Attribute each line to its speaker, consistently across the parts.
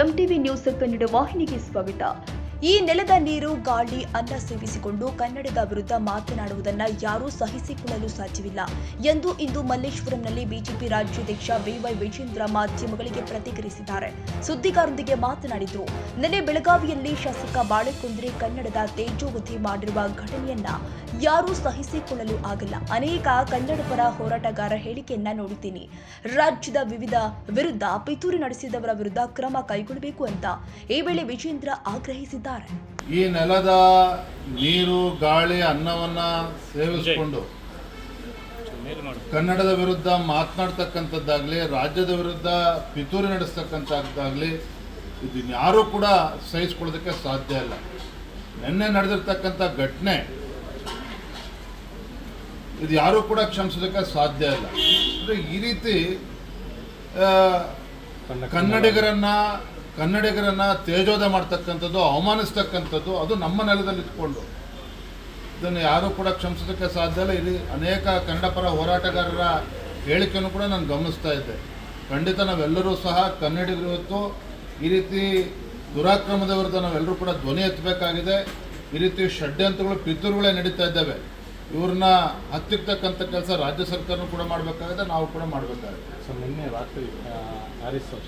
Speaker 1: MTV news Kannada ವಾಹಿನಿಗೆ ಸ್ವಾಗತ. ಈ ನೆಲದ ನೀರು, ಗಾಳಿ, ಅನ್ನ ಸೇವಿಸಿಕೊಂಡು ಕನ್ನಡದ ವಿರುದ್ಧ ಮಾತನಾಡುವುದನ್ನು ಯಾರೂ ಸಹಿಸಿಕೊಳ್ಳಲು ಸಾಧ್ಯವಿಲ್ಲ ಎಂದು ಇಂದು ಮಲ್ಲೇಶ್ವರಂನಲ್ಲಿ ಬಿಜೆಪಿ ರಾಜ್ಯಾಧ್ಯಕ್ಷ ಬಿವೈ ವಿಜೇಂದ್ರ ಮಾಧ್ಯಮಗಳಿಗೆ ಪ್ರತಿಕ್ರಿಯಿಸಿದ್ದಾರೆ. ಸುದ್ದಿಗಾರರೊಂದಿಗೆ ಮಾತನಾಡಿದರು. ನಿನ್ನೆ ಬೆಳಗಾವಿಯಲ್ಲಿ ಶಾಸಕ ಬಾಳೆಕುಂದ್ರಿ ಕನ್ನಡದ ತೇಜೋವಧೆ ಮಾಡಿರುವ ಘಟನೆಯನ್ನ ಯಾರೂ ಸಹಿಸಿಕೊಳ್ಳಲು ಆಗಲ್ಲ. ಅನೇಕ ಕನ್ನಡ ಪರ ಹೋರಾಟಗಾರರ ಹೇಳಿಕೆಯನ್ನ ನೋಡಿದ್ದೀನಿ. ರಾಜ್ಯದ ವಿರುದ್ಧ ಪಿತೂರಿ ನಡೆಸಿದವರ ವಿರುದ್ಧ ಕ್ರಮ ಕೈಗೊಳ್ಳಬೇಕು ಅಂತ ಈ ವೇಳೆ ವಿಜೇಂದ್ರ ಆಗ್ರಹಿಸಿದ್ದಾರೆ.
Speaker 2: ಈ ನೆಲದ ನೀರು, ಗಾಳಿ, ಅನ್ನವನ್ನ ಸೇವಿಸಿಕೊಂಡು ಕನ್ನಡದ ವಿರುದ್ಧ ಮಾತನಾಡ್ತಕ್ಕಂಥದ್ದಾಗಲಿ, ರಾಜ್ಯದ ವಿರುದ್ಧ ಪಿತೂರಿ ನಡೆಸ್ತಕ್ಕಂಥದ್ದಾಗಲಿ ಇದು ಯಾರೂ ಕೂಡ ಸಹಿಸ್ಕೊಳ್ಳೋದಕ್ಕೆ ಸಾಧ್ಯ ಇಲ್ಲ. ನಿನ್ನೆ ನಡೆದಿರ್ತಕ್ಕಂಥ ಘಟನೆ ಇದು ಯಾರೂ ಕೂಡ ಕ್ಷಮಿಸೋದಕ್ಕೆ ಸಾಧ್ಯ ಇಲ್ಲ. ಅಂದರೆ ಈ ರೀತಿ ಕನ್ನಡಿಗರನ್ನ ತೇಜೋಧ ಮಾಡ್ತಕ್ಕಂಥದ್ದು, ಅವಮಾನಿಸ್ತಕ್ಕಂಥದ್ದು, ಅದು ನಮ್ಮ ನೆಲದಲ್ಲಿ ಇಟ್ಕೊಂಡು ಇದನ್ನು ಯಾರೂ ಕೂಡ ಕ್ಷಮಿಸೋದಕ್ಕೆ ಸಾಧ್ಯ ಇಲ್ಲ. ಇಲ್ಲಿ ಅನೇಕ ಕನ್ನಡ ಪರ ಹೋರಾಟಗಾರರ ಹೇಳಿಕೆಯನ್ನು ಕೂಡ ನಾನು ಗಮನಿಸ್ತಾ ಇದ್ದೆ. ಖಂಡಿತ ನಾವೆಲ್ಲರೂ ಸಹ ಕನ್ನಡಿಗರು ಇವತ್ತು ಈ ರೀತಿ ದುರಾಕ್ರಮದ ವಿರುದ್ಧ ನಾವೆಲ್ಲರೂ ಕೂಡ ಧ್ವನಿ ಎತ್ತಬೇಕಾಗಿದೆ. ಈ ರೀತಿ ಷಡ್ಯಂತ್ರಗಳು, ಪಿತೂರುಗಳೇ ನಡೀತಾ ಇದ್ದಾವೆ. ಇವ್ರನ್ನ ಹತ್ತಿರ್ತಕ್ಕಂಥ ಕೆಲಸ ರಾಜ್ಯ ಸರ್ಕಾರನೂ ಕೂಡ ಮಾಡಬೇಕಾಗಿದೆ, ನಾವು ಕೂಡ ಮಾಡಬೇಕಾಗಿದೆ.
Speaker 3: ಸೊ ನಿನ್ನೆ ರಾತ್ರಿ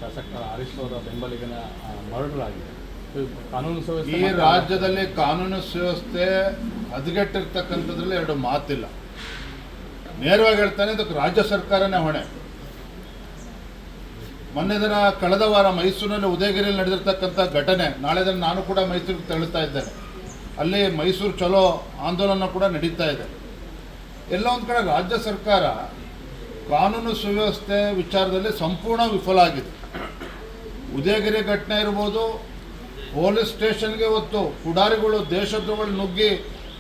Speaker 3: ಶಾಸಕ ಹರೀಶ್ ಅವರ ಬೆಂಬಲಿಗನ ಮರ್ಡರ್ ಆಗಿದೆ. ಕಾನೂನು ಸುವ್ಯವಸ್ಥೆ
Speaker 2: ಈ ರಾಜ್ಯದಲ್ಲಿ ಕಾನೂನು ಸುವ್ಯವಸ್ಥೆ ಹದಗೆಟ್ಟಿರ್ತಕ್ಕಂಥದ್ರಲ್ಲಿ ಎರಡು ಮಾತಿಲ್ಲ. ನೇರವಾಗಿ ಹೇಳ್ತಾನೆ, ಇದಕ್ಕೆ ರಾಜ್ಯ ಸರ್ಕಾರನೇ ಹೊಣೆ. ಮೊನ್ನೆ ದಿನ ಕಳೆದ ವಾರ ಮೈಸೂರಿನಲ್ಲಿ ಉದಯಗಿರಿಯಲ್ಲಿ ನಡೆದಿರ್ತಕ್ಕಂಥ ಘಟನೆ, ನಾಳೆ ದಿನ ನಾನು ಕೂಡ ಮೈಸೂರಿಗೆ ತೆರಳುತ್ತಾ ಇದ್ದೇನೆ. ಅಲ್ಲಿ ಮೈಸೂರು ಚಲೋ ಆಂದೋಲನ ಕೂಡ ನಡೀತಾ ಇದೆ. ಎಲ್ಲ ಒಂದು ಕಡೆ ರಾಜ್ಯ ಸರ್ಕಾರ ಕಾನೂನು ಸುವ್ಯವಸ್ಥೆ ವಿಚಾರದಲ್ಲಿ ಸಂಪೂರ್ಣ ವಿಫಲ ಆಗಿದೆ. ಉದಯಗಿರಿ ಘಟನೆ ಇರ್ಬೋದು, ಪೊಲೀಸ್ ಸ್ಟೇಷನ್ಗೆ ಹೊತ್ತು ಪುಡಾರಿಗಳು, ದೇಶದ್ರೋಹಿಗಳು ನುಗ್ಗಿ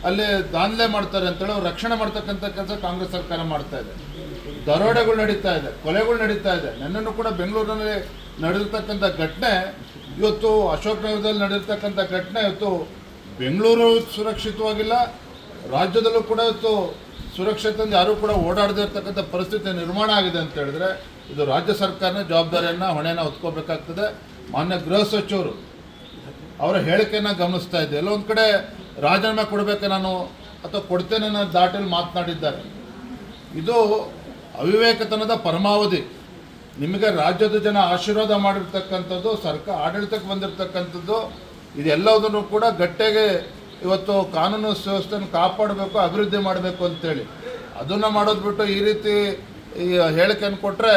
Speaker 2: ಅಲ್ಲಿ ದಾಂಧಲೆ ಮಾಡ್ತಾರೆ ಅಂತೇಳಿ ಅವ್ರು ರಕ್ಷಣೆ ಮಾಡ್ತಕ್ಕಂಥ ಕೆಲಸ ಕಾಂಗ್ರೆಸ್ ಸರ್ಕಾರ ಮಾಡ್ತಾ ಇದೆ. ದರೋಡೆಗಳು ನಡೀತಾ ಇದೆ, ಕೊಲೆಗಳು ನಡೀತಾ ಇದೆ. ನೆನ್ನೆನೂ ಕೂಡ ಬೆಂಗಳೂರಿನಲ್ಲಿ ನಡೆದಿರ್ತಕ್ಕಂಥ ಘಟನೆ, ಇವತ್ತು ಅಶೋಕ್ ನಗರದಲ್ಲಿ ನಡೆದಿರ್ತಕ್ಕಂಥ ಘಟನೆ, ಇವತ್ತು ಬೆಂಗಳೂರು ಸುರಕ್ಷಿತವಾಗಿಲ್ಲ, ರಾಜ್ಯದಲ್ಲೂ ಕೂಡ ಇವತ್ತು ಸುರಕ್ಷತೆಯಿಂದ ಯಾರೂ ಕೂಡ ಓಡಾಡದೇ ಇರ್ತಕ್ಕಂಥ ಪರಿಸ್ಥಿತಿ ನಿರ್ಮಾಣ ಆಗಿದೆ ಅಂತ ಹೇಳಿದ್ರೆ ಇದು ರಾಜ್ಯ ಸರ್ಕಾರನೇ ಜವಾಬ್ದಾರಿಯನ್ನು, ಹೊಣೆಯನ್ನು ಹೊತ್ಕೋಬೇಕಾಗ್ತದೆ. ಮಾನ್ಯ ಗೃಹ ಸಚಿವರು ಅವರ ಹೇಳಿಕೆಯನ್ನು ಗಮನಿಸ್ತಾ ಇದ್ದೆ. ಎಲ್ಲ ಒಂದು ಕಡೆ ರಾಜೀನಾಮೆ ಕೊಡಬೇಕು ನಾನು ಅಥವಾ ಕೊಡ್ತೇನೆ ಅನ್ನೋ ದಾಟಲ್ಲಿ ಮಾತನಾಡಿದ್ದಾರೆ. ಇದು ಅವಿವೇಕತನದ ಪರಮಾವಧಿ. ನಿಮಗೆ ರಾಜ್ಯದ ಜನ ಆಶೀರ್ವಾದ ಮಾಡಿರ್ತಕ್ಕಂಥದ್ದು, ಸರ್ಕಾರ ಆಡಳಿತಕ್ಕೆ ಬಂದಿರತಕ್ಕಂಥದ್ದು, ಇದೆಲ್ಲದನ್ನು ಕೂಡ ಗಟ್ಟಿಗೆ ಇವತ್ತು ಕಾನೂನು ಸುವ್ಯವಸ್ಥೆಯನ್ನು ಕಾಪಾಡಬೇಕು, ಅಭಿವೃದ್ಧಿ ಮಾಡಬೇಕು ಅಂತೇಳಿ ಅದನ್ನು ಮಾಡೋದು ಬಿಟ್ಟು ಈ ರೀತಿ ಈ ಹೇಳಿಕೆಯನ್ನು ಕೊಟ್ಟರೆ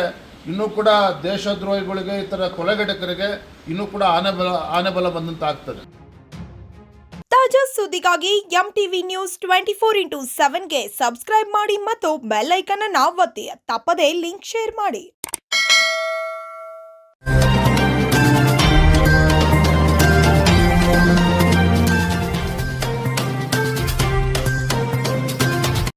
Speaker 2: ಇನ್ನೂ ಕೂಡ ದೇಶದ್ರೋಹಿಗಳಿಗೆ, ಈ ಥರ ಕೊಲೆಗಡಕರಿಗೆ ಇನ್ನೂ ಕೂಡ ಆನೆ ಬಲ ಬಂದಂತ ಆಗ್ತದೆ.
Speaker 4: ತಾಜಾ ಸುದ್ದಿಗಾಗಿ ಎಂಟಿವಿ ನ್ಯೂಸ್ 24x7ಗೆ ಸಬ್ಸ್ಕ್ರೈಬ್ ಮಾಡಿ ಮತ್ತು ಬೆಲ್ ಐಕಾನ್ ಅನ್ನು ಒತ್ತಿ. ತಪ್ಪದೇ ಲಿಂಕ್ ಶೇರ್ ಮಾಡಿ.